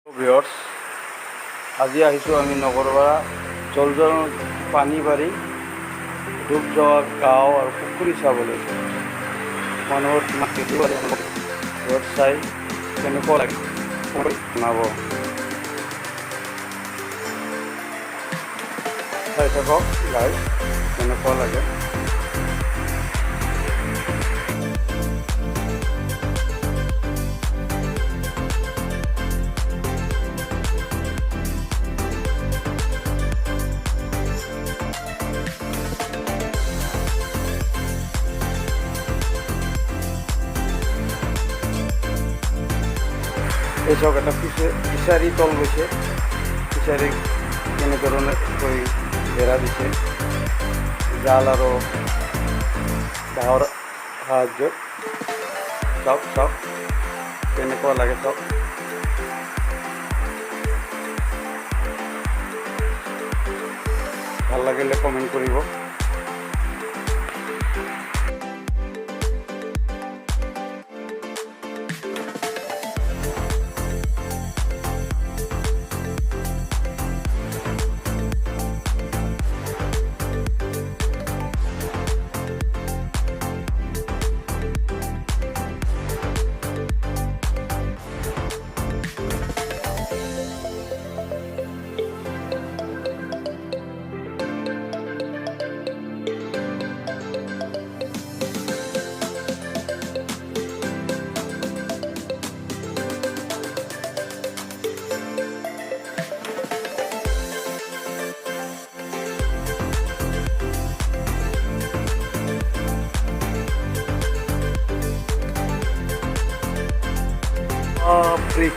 Viewers, আজি আহিছোঁ আমি নগৰপাৰা জলজন পানী বাৰী ডুব যোৱা গাঁও আৰু পুখুৰী চাবলৈ। মানুহৰ ঘৰত চাই কেনেকুৱা লাগে জনাব। চাই থাকক গাইজ, কেনেকুৱা লাগে। এই চাওক, এটা ফিচাৰী তল গৈছে। ফিচাৰী কেনেধৰণে বেৰা দিছে, জাল আৰু বাঁহৰ সাহায্যত। চাওক চাওক কেনেকুৱা লাগে চাওক। ভাল লাগিলে কমেণ্ট কৰিব।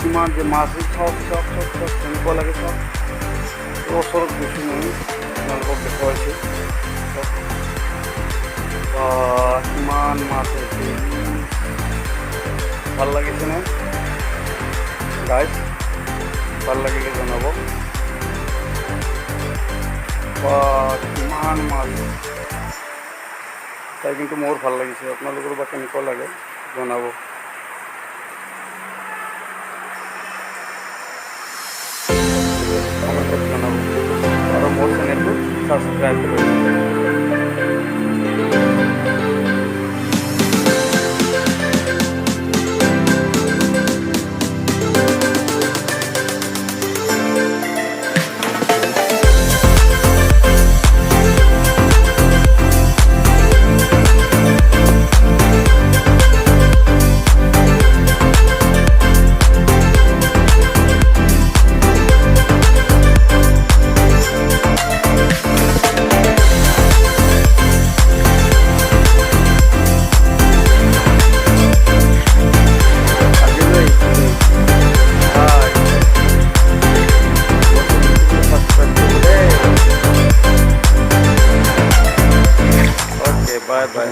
কিমান যে মাছ চাওক চাওক চাওক চাওক কেনেকুৱা লাগে চাওক। ওচৰত গৈছোঁ মই, আপোনালোকক দেখুৱাইছোঁ। কিমান মাছ হৈছে, ভাল লাগিছেনে গাইজ? ভাল লাগিলে জনাব। কিমান মাছ চাই কিন্তু মোৰ ভাল লাগিছে। আপোনালোকৰ বা কেনেকুৱা লাগে জনাব। আৰু মোৰ চেনেলটো ছাবস্ক্ৰাইব কৰিব। Bye bye.